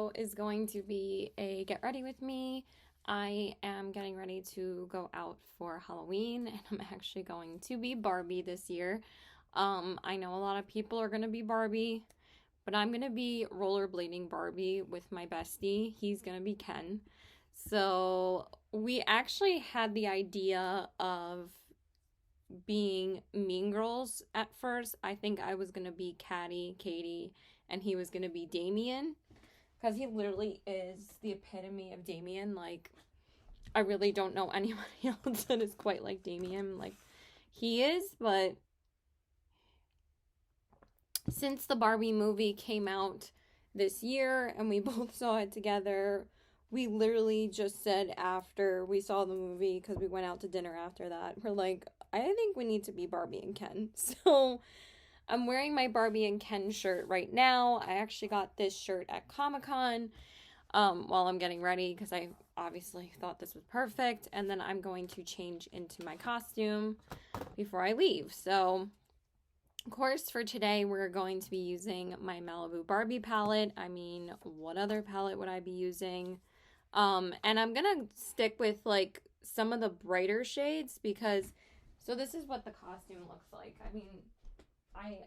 video is going to be a get ready with me. I am getting ready to go out for Halloween and I'm actually going to be Barbie this year. I know a lot of people are going to be Barbie, but I'm going to be rollerblading Barbie with my bestie. He's going to be Ken. So we actually had the idea of being Mean Girls at first. I think I was going to be Katie, and he was going to be Damien. Because he literally is the epitome of Damien. Like, I really don't know anybody else that is quite like Damien. Like, he is, but since the Barbie movie came out this year and we both saw it together, we literally just said after we saw the movie, because we went out to dinner after that, we're like, I think we need to be Barbie and Ken. So I'm wearing my Barbie and Ken shirt right now. I actually got this shirt at Comic-Con while I'm getting ready because I obviously thought this was perfect. And then I'm going to change into my costume before I leave. So, of course, for today, we're going to be using my Malibu Barbie palette. I mean, what other palette would I be using? And I'm going to stick with, like, some of the brighter shades because, so this is what the costume looks like. I mean,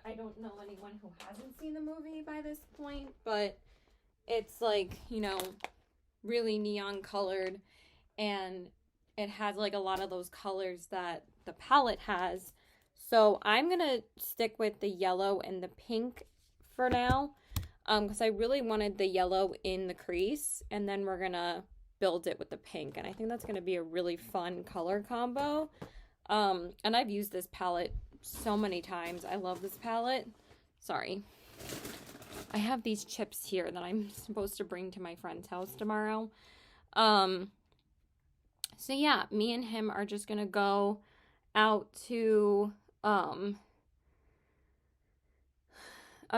I don't know anyone who hasn't seen the movie by this point, but it's like, you know, really neon colored, and it has like a lot of those colors that the palette has. So I'm gonna stick with the yellow and the pink for now, because I really wanted the yellow in the crease, and then we're gonna build it with the pink, and I think that's gonna be a really fun color combo. And I've used this palette so many times. I love this palette. Sorry. I have these chips here that I'm supposed to bring to my friend's house tomorrow. So yeah, me and him are just gonna go out to a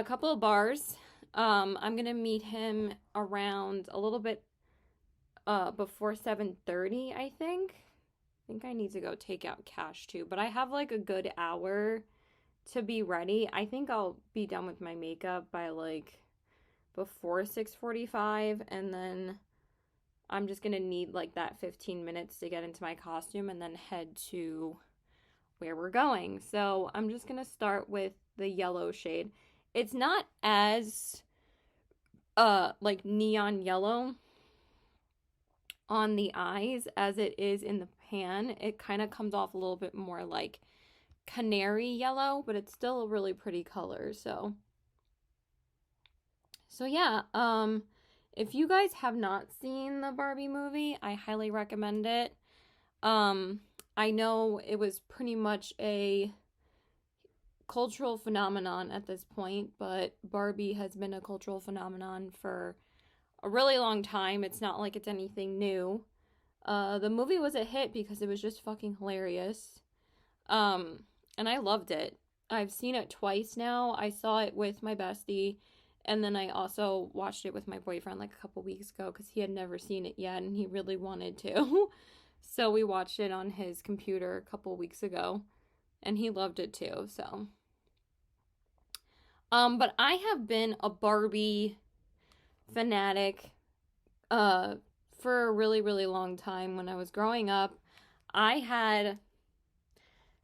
couple of bars. I'm gonna meet him around a little bit before 7:30, I think. I think I need to go take out cash too, but I have like a good hour to be ready. I think I'll be done with my makeup by like before 6:45, and then I'm just gonna need like that 15 minutes to get into my costume and then head to where we're going. So I'm just gonna start with the yellow shade. It's not as like neon yellow on the eyes as it is in the pan. It kind of comes off a little bit more like canary yellow, but it's still a really pretty color. So yeah, if you guys have not seen the Barbie movie, I highly recommend it. I know it was pretty much a cultural phenomenon at this point, but Barbie has been a cultural phenomenon for a really long time. It's not like it's anything new. The movie was a hit because it was just fucking hilarious. And I loved it. I've seen it twice now. I saw it with my bestie, and then I also watched it with my boyfriend like a couple weeks ago because he had never seen it yet and he really wanted to. So we watched it on his computer a couple weeks ago and he loved it too. So but I have been a Barbie fanatic for a really, really long time. When I was growing up, I had,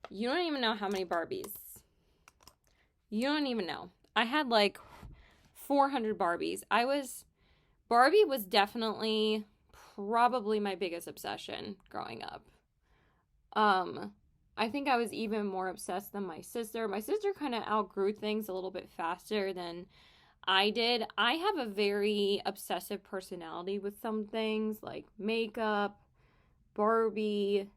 you don't even know how many Barbies. You don't even know. I had like 400 Barbies. Barbie was definitely probably my biggest obsession growing up. I think I was even more obsessed than my sister. My sister kind of outgrew things a little bit faster than I did. I have a very obsessive personality with some things like makeup, Barbie,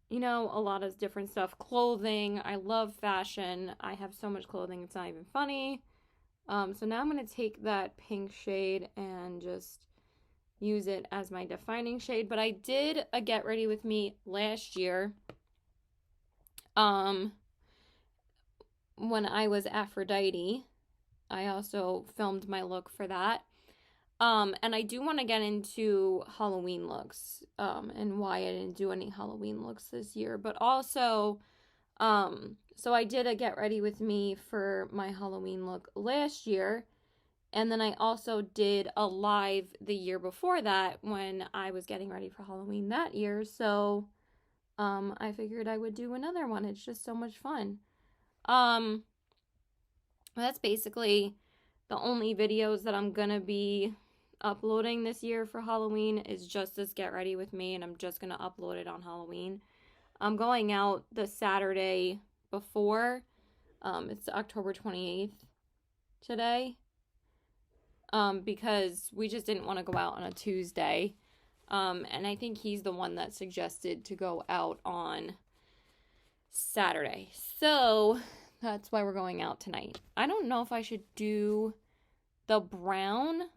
you know, a lot of different stuff. Clothing. I love fashion. I have so much clothing, it's not even funny. So now I'm going to take that pink shade and just use it as my defining shade. But I did a Get Ready With Me last year. When I was Aphrodite. I also filmed my look for that. And I do want to get into Halloween looks, and why I didn't do any Halloween looks this year. But also, so I did a Get Ready With Me for my Halloween look last year. And then I also did a live the year before that when I was getting ready for Halloween that year. So I figured I would do another one. It's just so much fun. That's basically the only videos that I'm gonna be uploading this year for Halloween is just this Get Ready With Me, and I'm just gonna upload it on Halloween. I'm going out the Saturday before. It's October 28th today. Because we just didn't want to go out on a Tuesday. And I think he's the one that suggested to go out on Saturday. So that's why we're going out tonight. I don't know if I should do the brown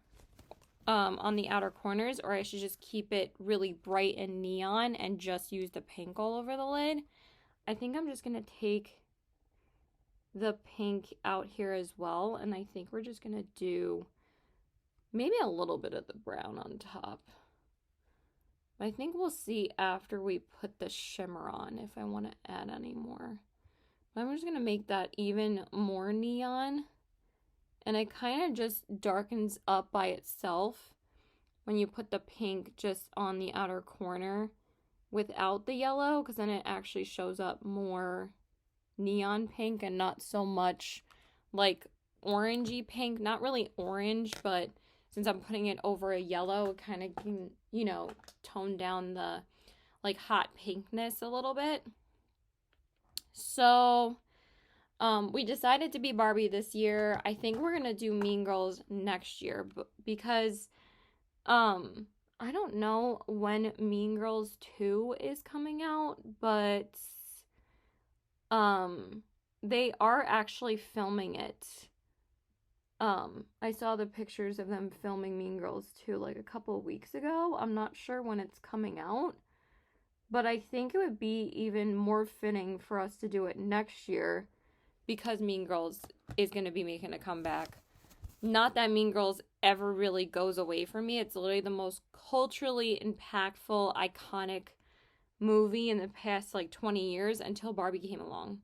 on the outer corners, or I should just keep it really bright and neon and just use the pink all over the lid. I think I'm just going to take the pink out here as well, and I think we're just going to do maybe a little bit of the brown on top. I think we'll see after we put the shimmer on if I want to add any more. But I'm just going to make that even more neon. And it kind of just darkens up by itself when you put the pink just on the outer corner without the yellow, because then it actually shows up more neon pink and not so much like orangey pink. Not really orange, but since I'm putting it over a yellow, it kind of can, you know, tone down the like hot pinkness a little bit. So we decided to be Barbie this year. I think we're gonna do Mean Girls next year, because I don't know when Mean Girls 2 is coming out, but they are actually filming it. I saw the pictures of them filming Mean Girls 2 like a couple of weeks ago. I'm not sure when it's coming out, but I think it would be even more fitting for us to do it next year, because Mean Girls is going to be making a comeback. Not that Mean Girls ever really goes away from me. It's literally the most culturally impactful, iconic movie in the past like 20 years until Barbie came along.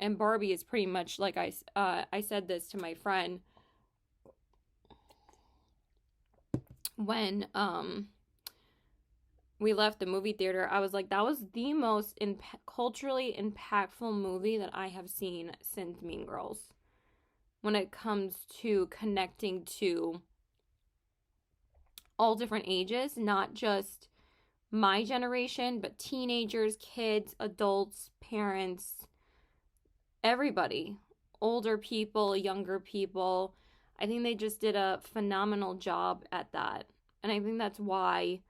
And Barbie is pretty much like I said this to my friend when we left the movie theater. I was like, that was the most culturally impactful movie that I have seen since Mean Girls, when it comes to connecting to all different ages, not just my generation, but teenagers, kids, adults, parents, everybody, older people, younger people. I think they just did a phenomenal job at that. And I think that's why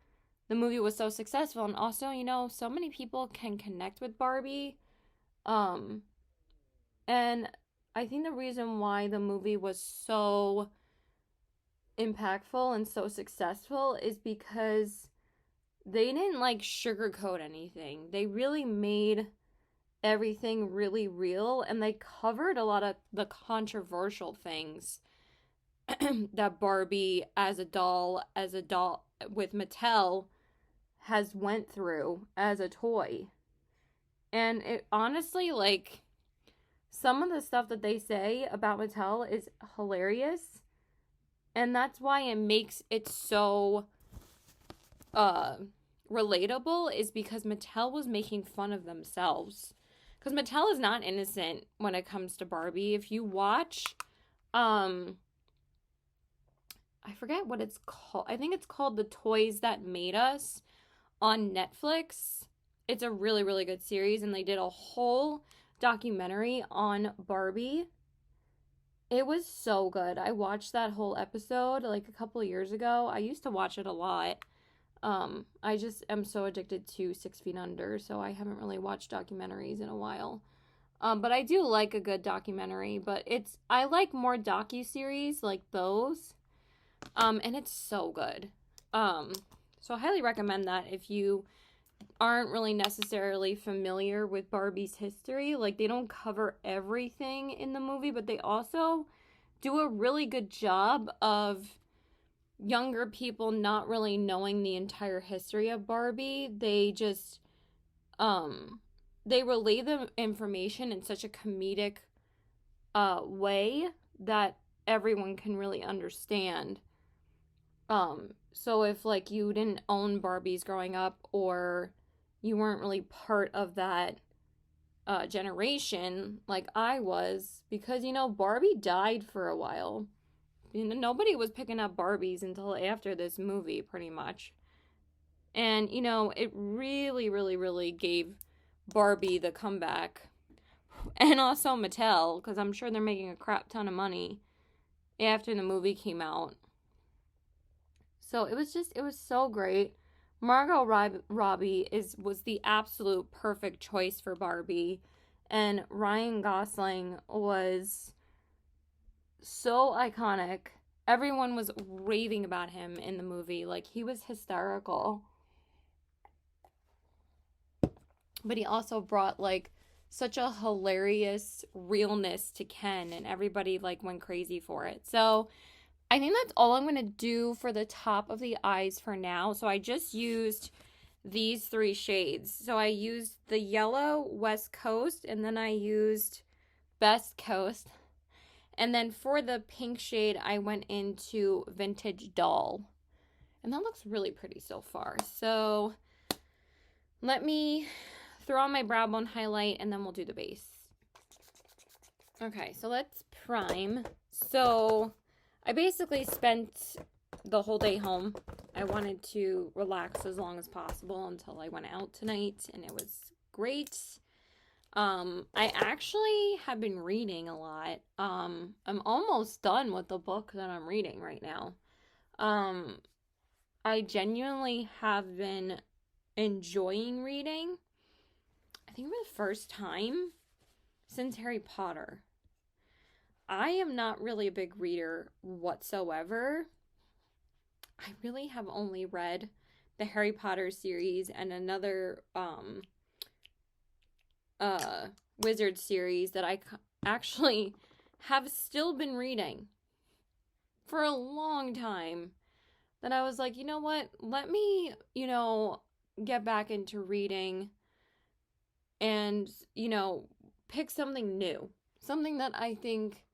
the movie was so successful. And also, you know, so many people can connect with Barbie. And I think the reason why the movie was so impactful and so successful is because they didn't like sugarcoat anything. They really made everything really real, and they covered a lot of the controversial things that Barbie as a doll with Mattel has went through as a toy. And it honestly, like, some of the stuff that they say about Mattel is hilarious, and that's why it makes it so relatable, is because Mattel was making fun of themselves. Because Mattel is not innocent when it comes to Barbie. If you watch, I forget what it's called. I think it's called The Toys That Made Us on Netflix. It's a really, really good series, and they did a whole documentary on Barbie. It was so good. I watched that whole episode like a couple of years ago. I used to watch it a lot. I just am so addicted to 6 Feet Under, so I haven't really watched documentaries in a while. But I do like a good documentary, but I like more docuseries like those. And it's so good. So I highly recommend that if you aren't really necessarily familiar with Barbie's history. Like, they don't cover everything in the movie, but they also do a really good job of younger people not really knowing the entire history of Barbie. They just they relay the information in such a comedic way that everyone can really understand. So if like you didn't own Barbies growing up, or you weren't really part of that generation like I was, because Barbie died for a while. Nobody was picking up Barbies until after this movie, pretty much. And it really, really, really gave Barbie the comeback. And also Mattel, because I'm sure they're making a crap ton of money after the movie came out. So it was so great. Margot Robbie was the absolute perfect choice for Barbie, and Ryan Gosling was so iconic. Everyone was raving about him in the movie. Like, he was hysterical. But he also brought like such a hilarious realness to Ken, and everybody like went crazy for it. So I think that's all I'm going to do for the top of the eyes for now. So I just used these 3 shades. So I used the yellow West Coast, and then I used Best Coast. And then for the pink shade, I went into Vintage Doll. And that looks really pretty so far. So let me throw on my brow bone highlight, and then we'll do the base. Okay, so let's prime. So I basically spent the whole day home. I wanted to relax as long as possible until I went out tonight, and it was great. I actually have been reading a lot. I'm almost done with the book that I'm reading right now. I genuinely have been enjoying reading. I think for the first time since Harry Potter. I am not really a big reader whatsoever. I really have only read the Harry Potter series and another wizard series that I actually have still been reading for a long time, that I was like, you know what, let me get back into reading and pick something new, something that I think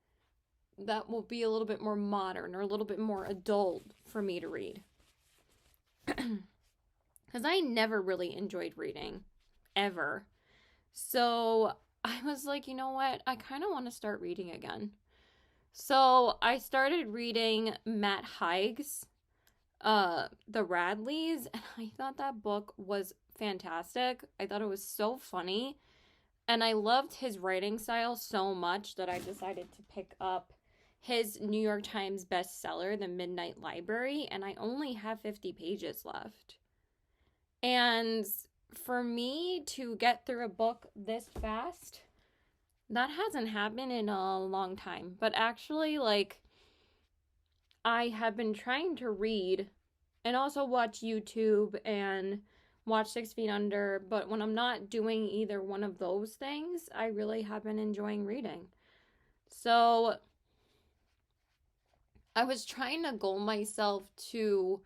that will be a little bit more modern or a little bit more adult for me to read. Because I never really enjoyed reading, ever. So I was like, you know what? I kind of want to start reading again. So I started reading Matt Haig's The Radleys, and I thought that book was fantastic. I thought it was so funny, and I loved his writing style so much that I decided to pick up his New York Times bestseller, The Midnight Library, and I only have 50 pages left. And for me to get through a book this fast, that hasn't happened in a long time. But actually, like, I have been trying to read and also watch YouTube and watch 6 Feet Under, but when I'm not doing either one of those things, I really have been enjoying reading. So I was trying to goal myself to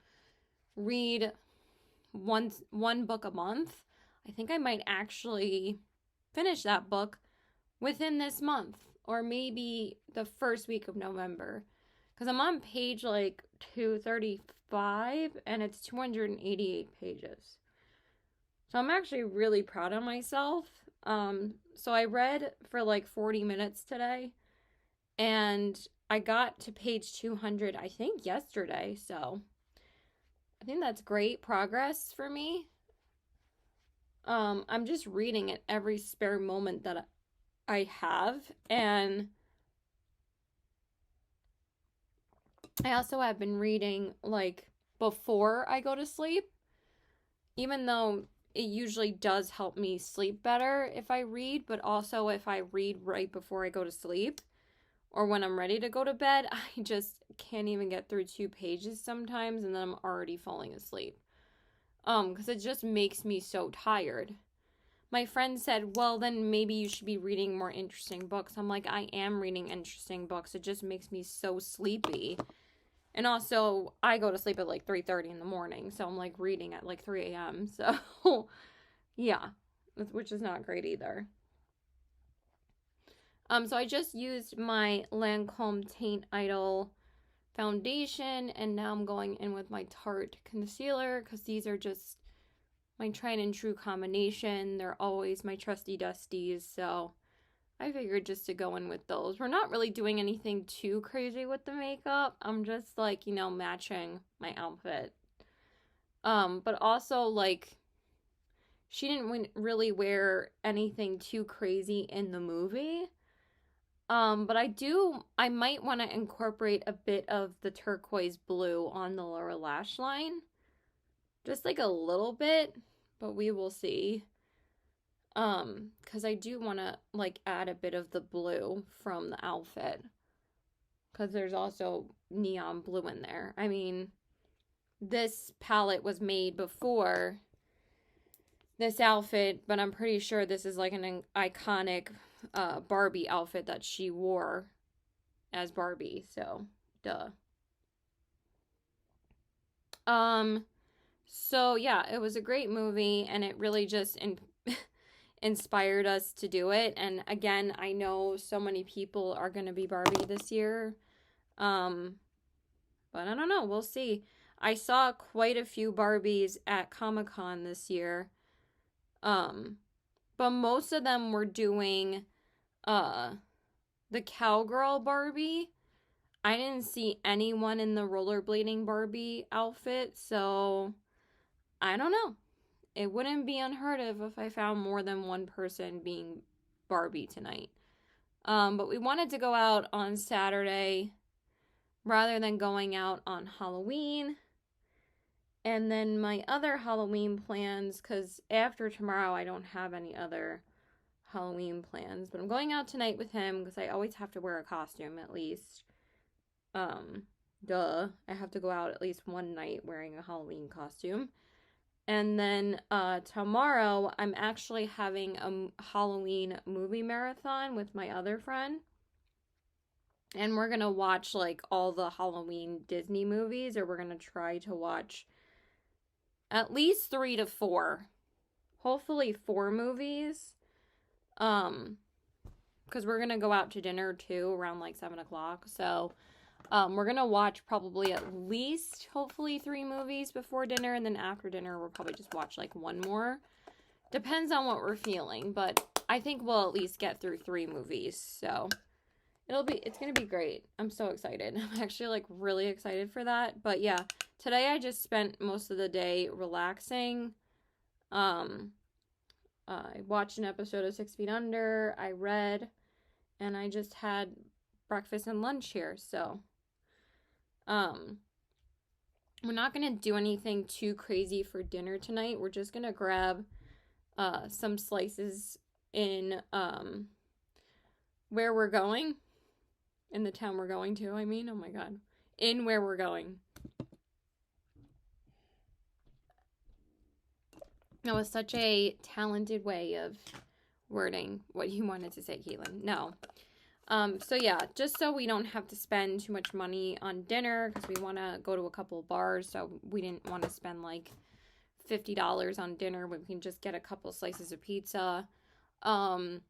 read one book a month. I think I might actually finish that book within this month, or maybe the first week of November, because I'm on page like 235 and it's 288 pages. So I'm actually really proud of myself. So I read for like 40 minutes today, and I got to page 200, I think, yesterday. So I think that's great progress for me. I'm just reading at every spare moment that I have, and I also have been reading like before I go to sleep, even though it usually does help me sleep better if I read, but also if I read right before I go to sleep or when I'm ready to go to bed, I just can't even get through 2 pages sometimes, and then I'm already falling asleep. Because it just makes me so tired. My friend said, well, then maybe you should be reading more interesting books. I'm like, I am reading interesting books. It just makes me so sleepy. And also, I go to sleep at like 3:30 in the morning, so I'm like reading at like 3 a.m. So, yeah, which is not great either. So I just used my Lancome Taint Idol foundation, and now I'm going in with my Tarte concealer because these are just my tried and true combination. They're always my trusty dusties, so I figured just to go in with those. We're not really doing anything too crazy with the makeup. I'm just like, you know, matching my outfit. But also like she didn't really wear anything too crazy in the movie. But I might want to incorporate a bit of the turquoise blue on the lower lash line. Just like a little bit, but we will see. Because I do want to like add a bit of the blue from the outfit. Because there's also neon blue in there. I mean, this palette was made before this outfit, but I'm pretty sure this is like an iconic Barbie outfit that she wore as Barbie, so duh. So yeah, it was a great movie, and it really just inspired us to do it. And again, I know so many people are going to be Barbie this year. But I don't know, we'll see. I saw quite a few Barbies at Comic-Con this year. But most of them were doing the cowgirl Barbie. I didn't see anyone in the rollerblading Barbie outfit, so I don't know. It wouldn't be unheard of if I found more than one person being Barbie tonight. But we wanted to go out on Saturday rather than going out on Halloween. And then my other Halloween plans, because after tomorrow I don't have any other Halloween plans, but I'm going out tonight with him because I always have to wear a costume at least. Duh. I have to go out at least one night wearing a Halloween costume. And then tomorrow I'm actually having a Halloween movie marathon with my other friend. And we're going to watch like all the Halloween Disney movies, or we're going to try to watch at least 3 to 4. Hopefully 4 movies. Because we're going to go out to dinner too around like 7 o'clock. So we're going to watch probably at least hopefully 3 movies before dinner. And then after dinner, we'll probably just watch like 1 more. Depends on what we're feeling. But I think we'll at least get through 3 movies. So it's going to be great. I'm so excited. I'm actually like really excited for that. But yeah, today I just spent most of the day relaxing. I watched an episode of 6 Feet Under. I read. And I just had breakfast and lunch here. So, we're not going to do anything too crazy for dinner tonight. We're just going to grab some slices in where we're going. In the town we're going to, I mean. Oh my god. In where we're going. That was such a talented way of wording what you wanted to say, Caitlin. No. So yeah, just so we don't have to spend too much money on dinner, because we want to go to a couple of bars, so we didn't want to spend like $50 on dinner when we can just get a couple slices of pizza. And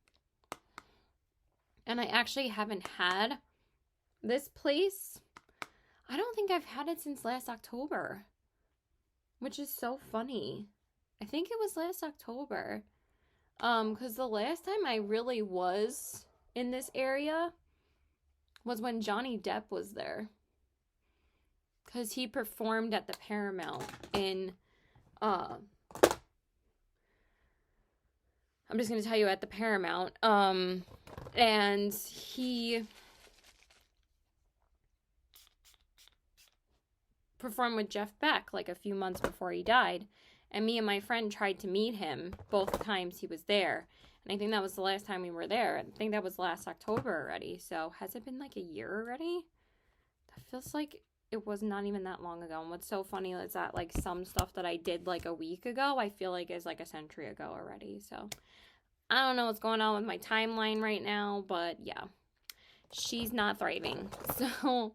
I actually haven't had this place. I don't think I've had it since last October, which is so funny. I think it was last October. Because the last time I really was in this area was when Johnny Depp was there. Because he performed at the Paramount in, I'm just going to tell you, at the Paramount. And he performed with Jeff Beck like a few months before he died. And me and my friend tried to meet him both times he was there. And I think that was the last time we were there. I think that was last October already. So has it been like a year already? That feels like it was not even that long ago. And what's so funny is that like some stuff that I did like a week ago, I feel like is like a century ago already. So I don't know what's going on with my timeline right now. But yeah, she's not thriving. So,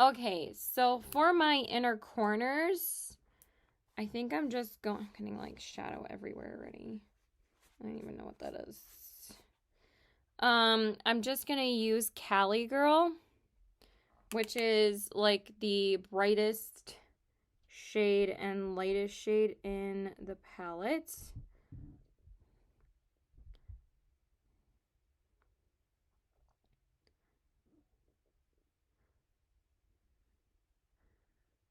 okay. So for my inner corners, I think I'm just getting like shadow everywhere already. I don't even know what that is. I'm just gonna use Cali Girl, which is like the brightest shade and lightest shade in the palettes.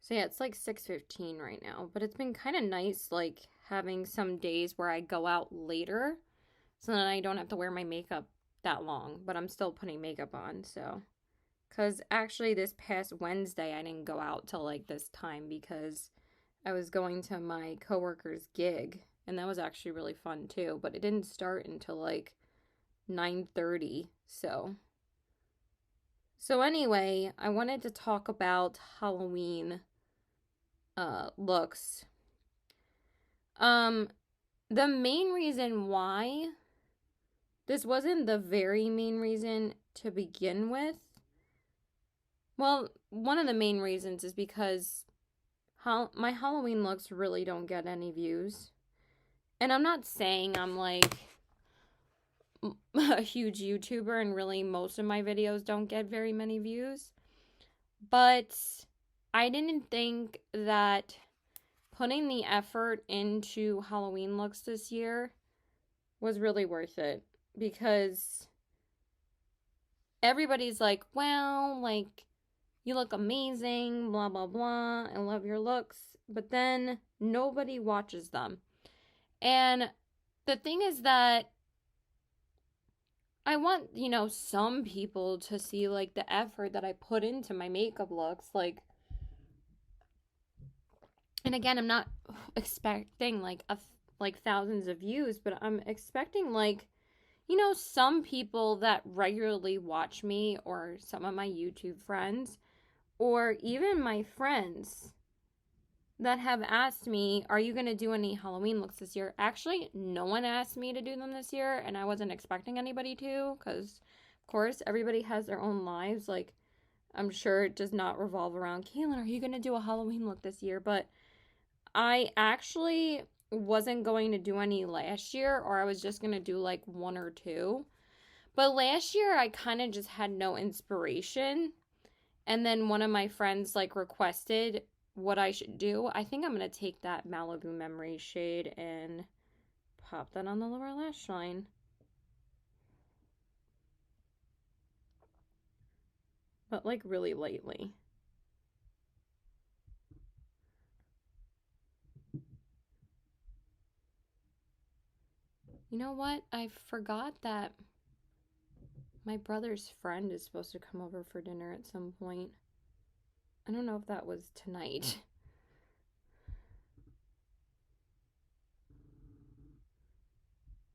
So yeah, it's like 6:15 right now, but it's been kind of nice like having some days where I go out later so then I don't have to wear my makeup that long, but I'm still putting makeup on, so cuz actually this past Wednesday I didn't go out till like this time because I was going to my coworker's gig and that was actually really fun too, but it didn't start until like 9:30. So anyway, I wanted to talk about Halloween looks. Um, the main reason why this wasn't the very main reason to begin with. Well, one of the main reasons is because my Halloween looks really don't get any views. And I'm not saying I'm like a huge YouTuber and really most of my videos don't get very many views. But I didn't think that putting the effort into Halloween looks this year was really worth it because everybody's like, well, like, you look amazing, blah, blah, blah. I love your looks. But then nobody watches them. And the thing is that I want, you know, some people to see like the effort that I put into my makeup looks. Like, and again, I'm not expecting like thousands of views, but I'm expecting like, you know, some people that regularly watch me or some of my YouTube friends or even my friends that have asked me, are you going to do any Halloween looks this year? Actually, no one asked me to do them this year, and I wasn't expecting anybody to because, of course, everybody has their own lives. Like, I'm sure it does not revolve around, Kaylin, are you going to do a Halloween look this year? But I actually wasn't going to do any last year, or I was just going to do like one or two. But last year, I kind of just had no inspiration. And then one of my friends like requested what I should do. I think I'm going to take that Malibu Memory shade and pop that on the lower lash line. But like really lightly. You know what? I forgot that my brother's friend is supposed to come over for dinner at some point. I don't know if that was tonight.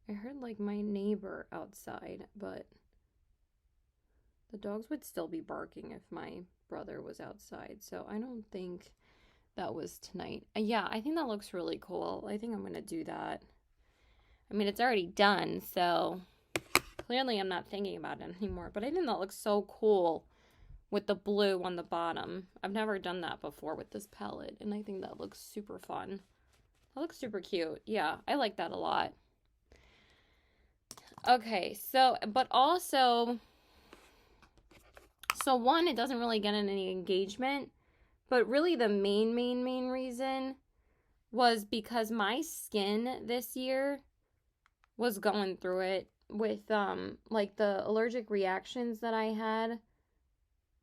I heard like my neighbor outside, but the dogs would still be barking if my brother was outside. So I don't think that was tonight. Yeah, I think that looks really cool. I think I'm going to do that. I mean, it's already done, so clearly I'm not thinking about it anymore. But I think that looks so cool with the blue on the bottom. I've never done that before with this palette, and I think that looks super fun. That looks super cute. Yeah, I like that a lot. Okay, so, but also, so one, it doesn't really get any engagement, but really the main reason was because my skin this year was going through it with like the allergic reactions that I had,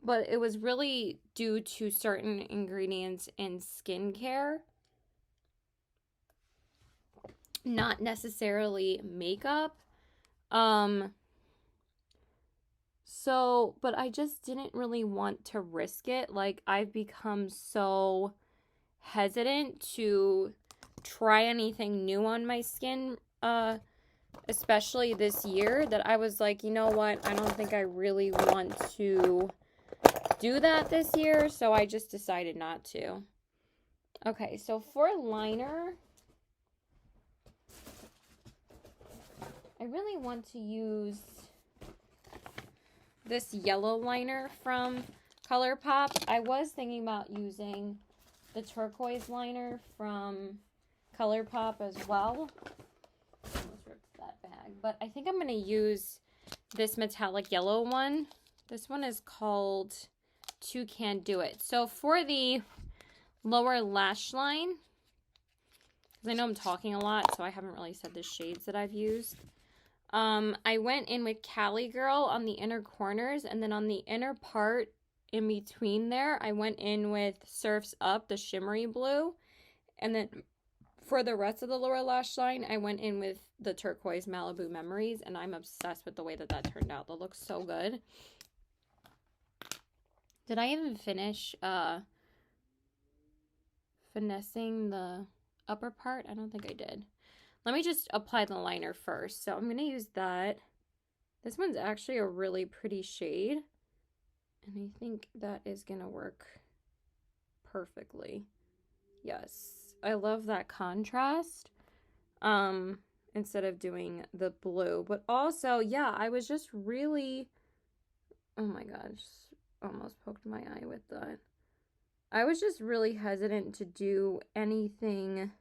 but it was really due to certain ingredients in skincare, not necessarily makeup. So, but I just didn't really want to risk it. Like, I've become so hesitant to try anything new on my skin, especially this year, that I was like, you know what, I don't think I really want to do that this year, so I just decided not to. Okay, so for liner, I really want to use this yellow liner from ColourPop. I was thinking about using the turquoise liner from ColourPop as well. Almost ripped that bag. But I think I'm going to use this metallic yellow one. This one is called Two Can Do It. So for the lower lash line, because I know I'm talking a lot, so I haven't really said the shades that I've used. I went in with Cali Girl on the inner corners, and then on the inner part in between there, I went in with Surf's Up, the shimmery blue. And then for the rest of the lower lash line, I went in with the turquoise Malibu Memories, and I'm obsessed with the way that that turned out. That looks so good. Did I even finish finessing the upper part? I don't think I did. Let me just apply the liner first. So I'm going to use that. This one's actually a really pretty shade, and I think that is going to work perfectly. Yes, I love that contrast. Instead of doing the blue, but also, yeah, I was just really, oh my gosh, almost poked my eye with that. I was just really hesitant to do anything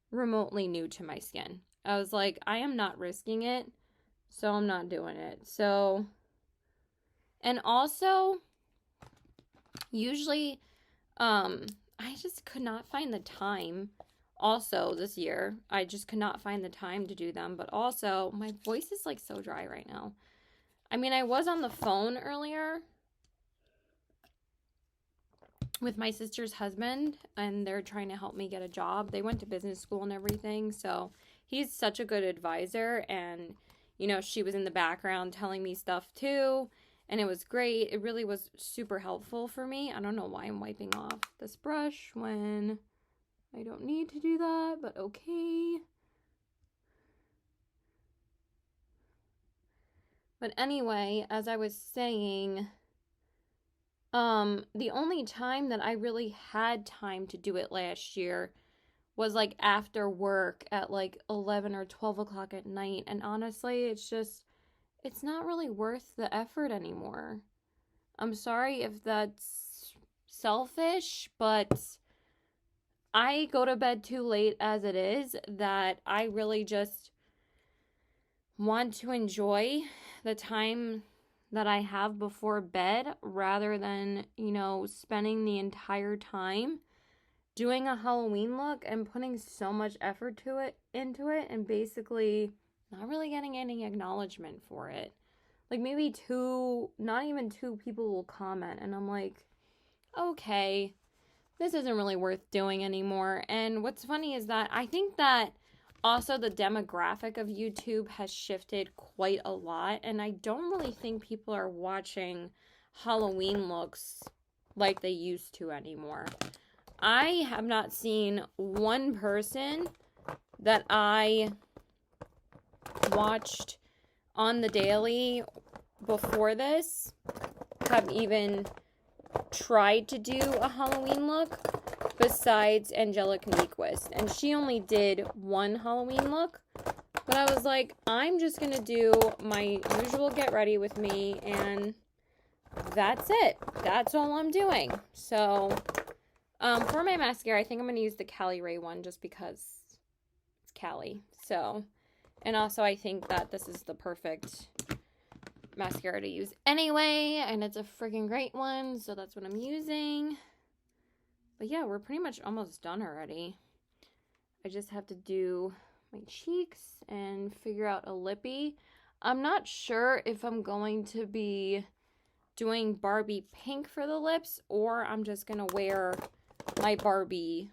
remotely new to my skin. I was like, I am not risking it, so I'm not doing it. So, and also, usually, I just could not find the time. Also, this year, I just could not find the time to do them. But also, my voice is like so dry right now. I mean, I was on the phone earlier with my sister's husband, and they're trying to help me get a job. They went to business school and everything, so he's such a good advisor. And, you know, she was in the background telling me stuff too, and it was great. It really was super helpful for me. I don't know why I'm wiping off this brush when I don't need to do that, but okay. But anyway, as I was saying, the only time that I really had time to do it last year was like after work at like 11 or 12 o'clock at night. And honestly, it's not really worth the effort anymore. I'm sorry if that's selfish, but I go to bed too late as it is, that I really just want to enjoy the time that I have before bed rather than, you know, spending the entire time doing a Halloween look and putting so much effort into it and basically not really getting any acknowledgement for it. Like maybe not even two people will comment, and I'm like, okay, this isn't really worth doing anymore. And what's funny is that I think that also the demographic of YouTube has shifted quite a lot, and I don't really think people are watching Halloween looks like they used to anymore. I have not seen one person that I watched on the daily before this have even tried to do a Halloween look besides Angelica Nyquist, and she only did one Halloween look, but I was like, I'm just gonna do my usual get ready with me, and that's it. That's all I'm doing. So for my mascara, I think I'm gonna use the Cali Ray one just because it's Cali. So, and also I think that this is the perfect mascara to use anyway, and it's a freaking great one, so that's what I'm using. But yeah, we're pretty much almost done already. I just have to do my cheeks and figure out a lippy. I'm not sure if I'm going to be doing Barbie pink for the lips, or I'm just gonna wear my Barbie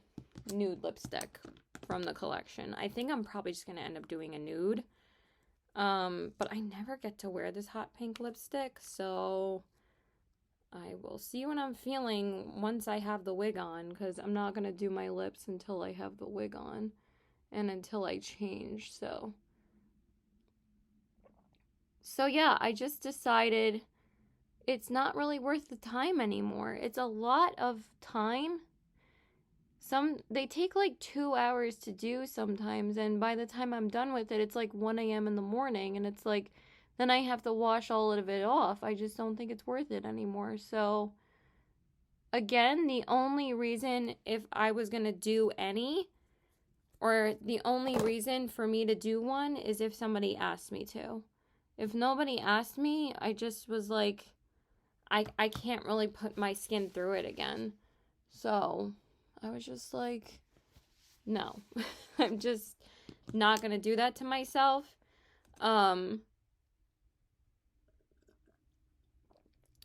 nude lipstick from the collection. I think I'm probably just gonna end up doing a nude. But I never get to wear this hot pink lipstick, so I will see what I'm feeling once I have the wig on, because I'm not going to do my lips until I have the wig on and until I change. So yeah, I just decided it's not really worth the time anymore. It's a lot of time. They take like 2 hours to do sometimes, and by the time I'm done with it, it's like 1 a.m. in the morning, and it's like, then I have to wash all of it off. I just don't think it's worth it anymore. So, again, the only reason if I was going to do any, or the only reason for me to do one is if somebody asked me to. if nobody asked me, I just was like, I can't really put my skin through it again. So I was just like, no, I'm just not going to do that to myself.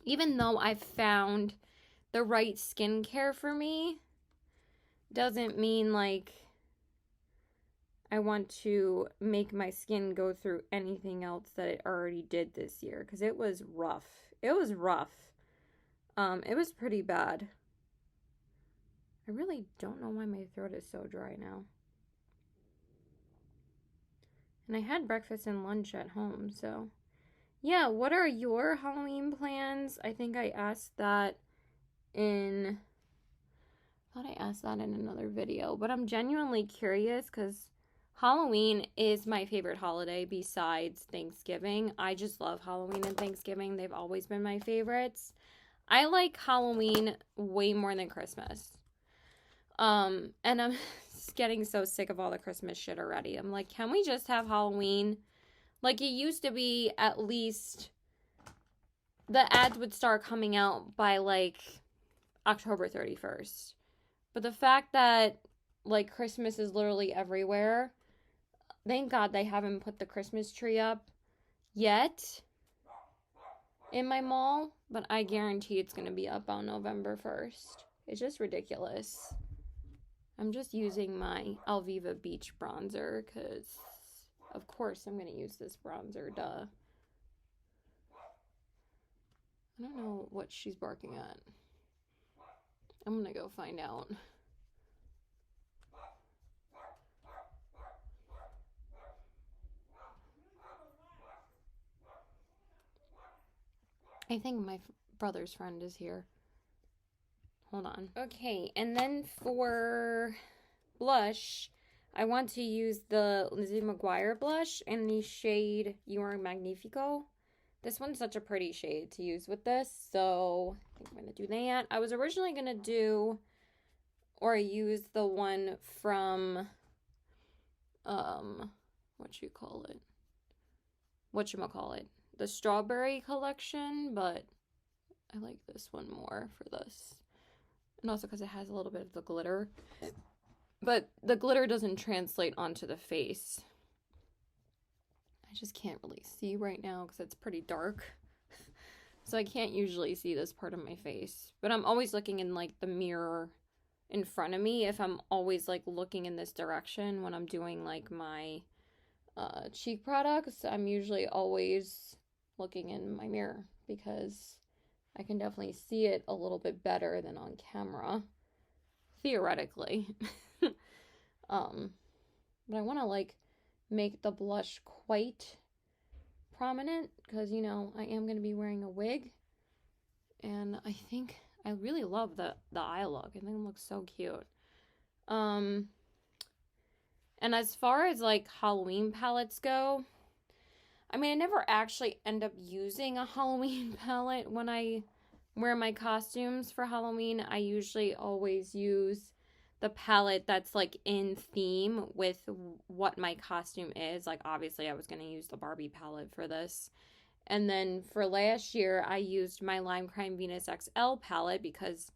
Even though I've found the right skincare for me, doesn't mean like I want to make my skin go through anything else that it already did this year, because it was rough. It was rough. It was pretty bad. I really don't know why my throat is so dry now. And I had breakfast and lunch at home, so yeah, what are your Halloween plans? I think I asked that in I thought I asked that in another video, but I'm genuinely curious because Halloween is my favorite holiday besides Thanksgiving. I just love Halloween and Thanksgiving. They've always been my favorites. I like Halloween way more than Christmas. And I'm getting so sick of all the Christmas shit already. I'm like, can we just have Halloween? Like, it used to be at least the ads would start coming out by like October 31st. But the fact that like Christmas is literally everywhere, thank God they haven't put the Christmas tree up yet in my mall, but I guarantee it's going to be up on November 1st. It's just ridiculous. I'm just using my Alviva Beach bronzer because, of course, I'm going to use this bronzer, duh. I don't know what she's barking at. I'm going to go find out. I think my brother's friend is here. Hold on. Okay, and then for blush, I want to use the Lizzie McGuire blush in the shade You Are Magnifico. This one's such a pretty shade to use with this, so I think I'm going to do that. I was originally going to do or use the one from, whatchamacallit, the strawberry collection, but I like this one more for this. And also because it has a little bit of the glitter. But the glitter doesn't translate onto the face. I just can't really see right now because it's pretty dark. So I can't usually see this part of my face. But I'm always looking in like the mirror in front of me if I'm always like looking in this direction when I'm doing like my cheek products. I'm usually always looking in my mirror because I can definitely see it a little bit better than on camera, theoretically. But I want to like make the blush quite prominent because, you know, I am going to be wearing a wig, and I think I really love the eye look. I think it looks so cute. And as far as like Halloween palettes go, I mean, I never actually end up using a Halloween palette when I wear my costumes for Halloween. I usually always use the palette that's like in theme with what my costume is. Like, obviously I was going to use the Barbie palette for this. And then for last year, I used my Lime Crime Venus XL palette because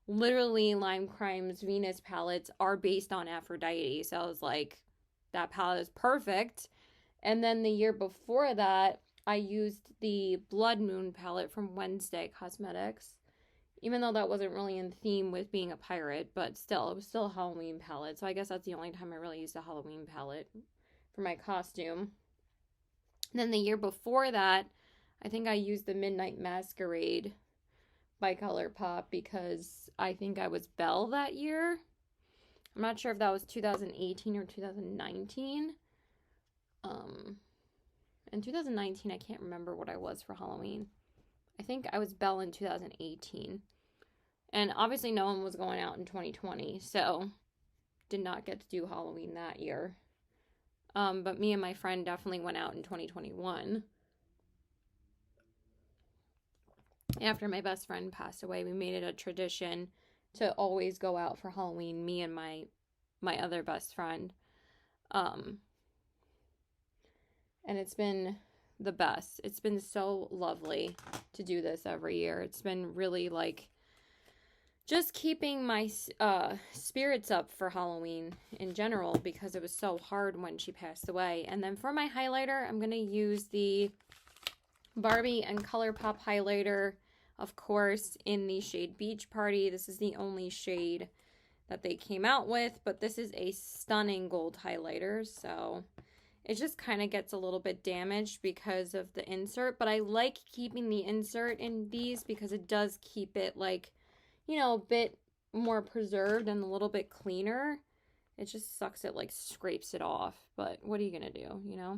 literally Lime Crime's Venus palettes are based on Aphrodite. So I was like, that palette is perfect. And then the year before that, I used the Blood Moon palette from Wednesday Cosmetics. Even though that wasn't really in theme with being a pirate, but still, it was still a Halloween palette. So I guess that's the only time I really used a Halloween palette for my costume. And then the year before that, I think I used the Midnight Masquerade by ColourPop because I think I was Belle that year. I'm not sure if that was 2018 or 2019. In 2019, I can't remember what I was for Halloween. I think I was Belle in 2018. And obviously no one was going out in 2020, so did not get to do Halloween that year. But me and my friend definitely went out in 2021. After my best friend passed away, we made it a tradition to always go out for Halloween, me and my other best friend. And it's been the best. It's been so lovely to do this every year. It's been really like just keeping my spirits up for Halloween in general because it was so hard when she passed away. And then for my highlighter, I'm going to use the Barbie and ColourPop highlighter, of course, in the shade Beach Party. This is the only shade that they came out with, but this is a stunning gold highlighter, so it just kind of gets a little bit damaged because of the insert, but I like keeping the insert in these because it does keep it, like, you know, a bit more preserved and a little bit cleaner. It just sucks, it like scrapes it off, but what are you gonna do, you know?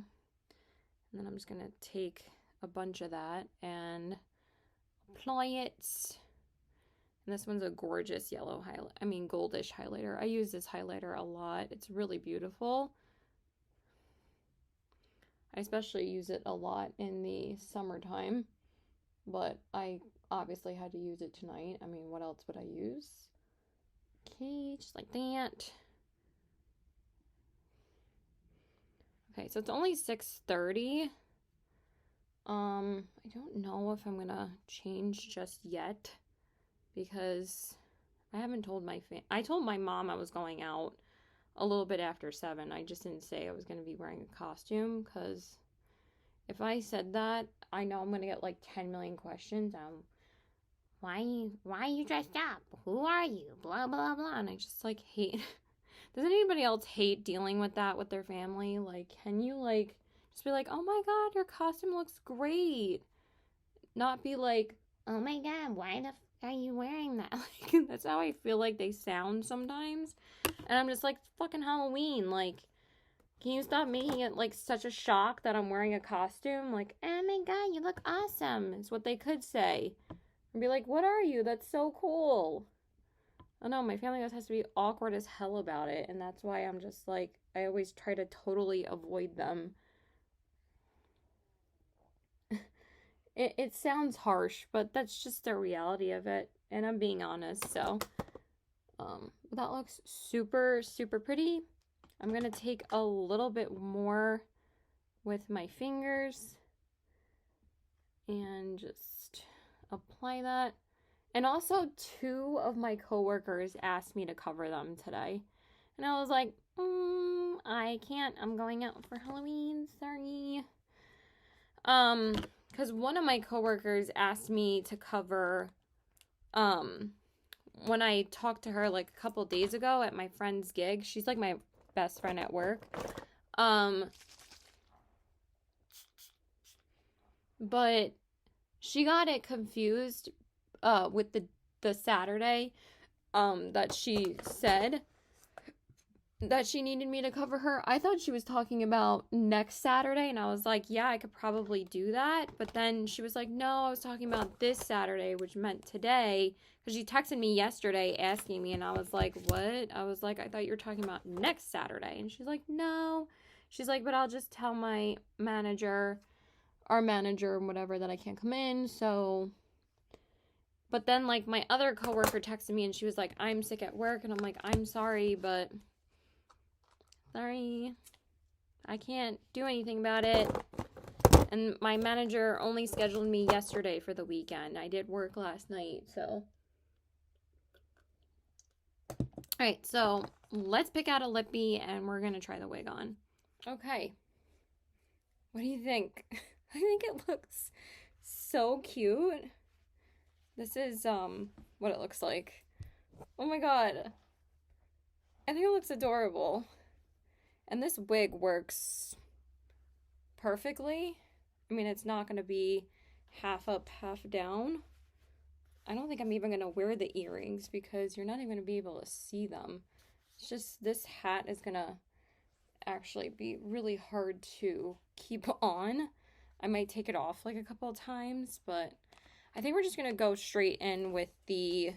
And then I'm just gonna take a bunch of that and apply it. And this one's a gorgeous yellow highlight, I mean goldish highlighter. I use this highlighter a lot. It's really beautiful. I especially use it a lot in the summertime, but I obviously had to use it tonight. I mean, what else would I use? Okay, just like that. Okay, so it's only 6:30. I don't know if I'm gonna change just yet because I haven't told I told my mom I was going out a little bit after 7. I just didn't say I was going to be wearing a costume because if I said that, I know I'm going to get like 10 million questions. Why are you dressed up? Who are you? Blah, blah, blah. And I just like hate. Does anybody else hate dealing with that with their family? Like, can you like just be like, oh my God, your costume looks great. Not be like, oh my God, why the are you wearing that? Like, that's how I feel like they sound sometimes. And I'm just like, fucking Halloween. Like, can you stop making it like such a shock that I'm wearing a costume? Like, oh my God, you look awesome. Is what they could say. And be like, what are you? That's so cool. I know, my family just has to be awkward as hell about it. And that's why I'm just like, I always try to totally avoid them. It sounds harsh, but that's just the reality of it. And I'm being honest, so that looks super, super pretty. I'm going to take a little bit more with my fingers and just apply that. And also 2 of my coworkers asked me to cover them today. And I was like, I can't. I'm going out for Halloween. Sorry. Because one of my coworkers asked me to cover, when I talked to her like a couple days ago at my friend's gig. She's like my best friend at work. But she got it confused, with the Saturday, that she said that she needed me to cover her. I thought she was talking about next Saturday, and I was like, yeah, I could probably do that. But then she was like, no, I was talking about this Saturday, which meant today, because she texted me yesterday asking me, and I was like, what? I was like, I thought you were talking about next Saturday. And she's like, no. She's like, but I'll just tell my manager, our manager, whatever, that I can't come in, so... But then, like, my other coworker texted me, and she was like, I'm sick at work, and I'm like, I'm sorry, but... Sorry, I can't do anything about it. And my manager only scheduled me yesterday for the weekend. I did work last night, so. Alright, so let's pick out a lippy and we're going to try the wig on. Okay. What do you think? I think it looks so cute. This is what it looks like. Oh my God. I think it looks adorable. And this wig works perfectly. I mean, it's not going to be half up, half down. I don't think I'm even going to wear the earrings because you're not even going to be able to see them. It's just this hat is going to actually be really hard to keep on. I might take it off like a couple of times, but I think we're just going to go straight in with the...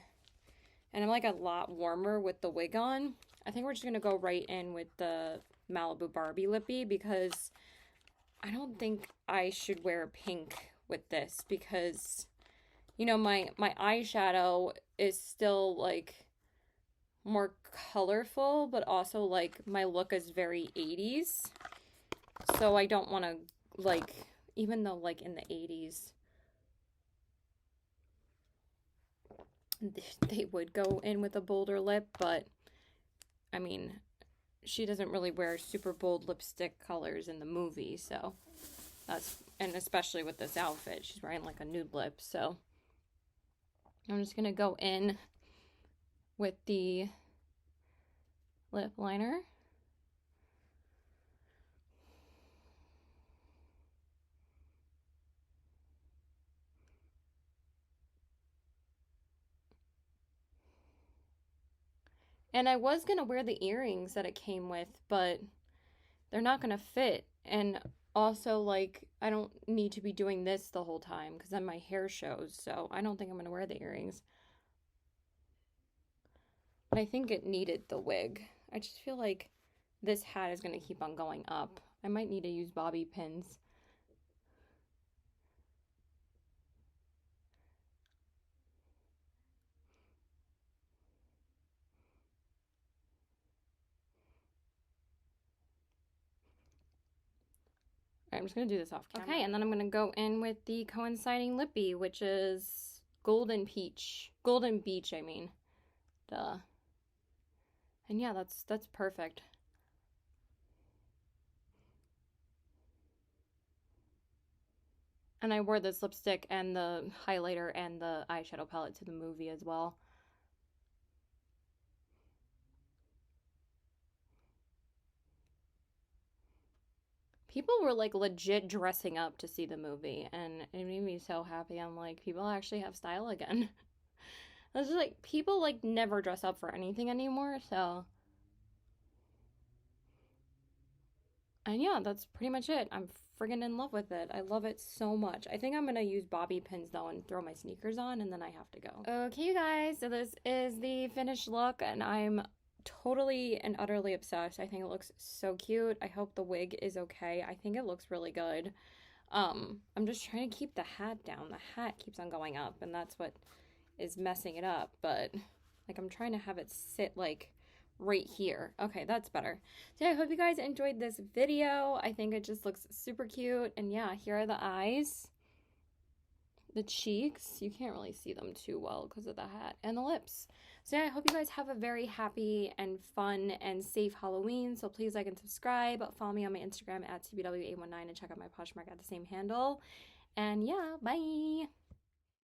And I'm like a lot warmer with the wig on. I think we're just going to go right in with the Malibu Barbie lippy because I don't think I should wear pink with this because, you know, my eyeshadow is still like more colorful, but also like my look is very 80s. So I don't want to like even though like in the 80s they would go in with a bolder lip, but I mean, she doesn't really wear super bold lipstick colors in the movie, so that's, and especially with this outfit, she's wearing like a nude lip, so I'm just gonna go in with the lip liner. And I was gonna wear the earrings that it came with, but they're not gonna fit. And also, like, I don't need to be doing this the whole time because then my hair shows, so I don't think I'm gonna wear the earrings. But I think it needed the wig. I just feel like this hat is gonna keep on going up. I might need to use bobby pins. I'm just going to do this off camera. Okay, and then I'm going to go in with the coinciding lippy, which is Golden Peach. Golden Beach, I mean. Duh. And yeah, that's perfect. And I wore this lipstick and the highlighter and the eyeshadow palette to the movie as well. People were like legit dressing up to see the movie, and it made me so happy. I'm like, people actually have style again. I was just like, people like never dress up for anything anymore, so. And yeah, that's pretty much it. I'm friggin' in love with it. I love it so much. I think I'm gonna use bobby pins though and throw my sneakers on, and then I have to go. Okay, you guys, so this is the finished look, and I'm totally and utterly obsessed. I think it looks so cute. I hope the wig is okay. I think it looks really good. I'm just trying to keep the hat down. The hat keeps on going up, and that's what is messing it up, but like I'm trying to have it sit like right here. Okay, that's better. So yeah, I hope you guys enjoyed this video. I think it just looks super cute. And yeah, here are the eyes. The cheeks, you can't really see them too well because of the hat, and the lips. So yeah, I hope you guys have a very happy and fun and safe Halloween. So please like and subscribe. Follow me on my Instagram at TBW819 and check out my Poshmark at the same handle. And yeah, bye!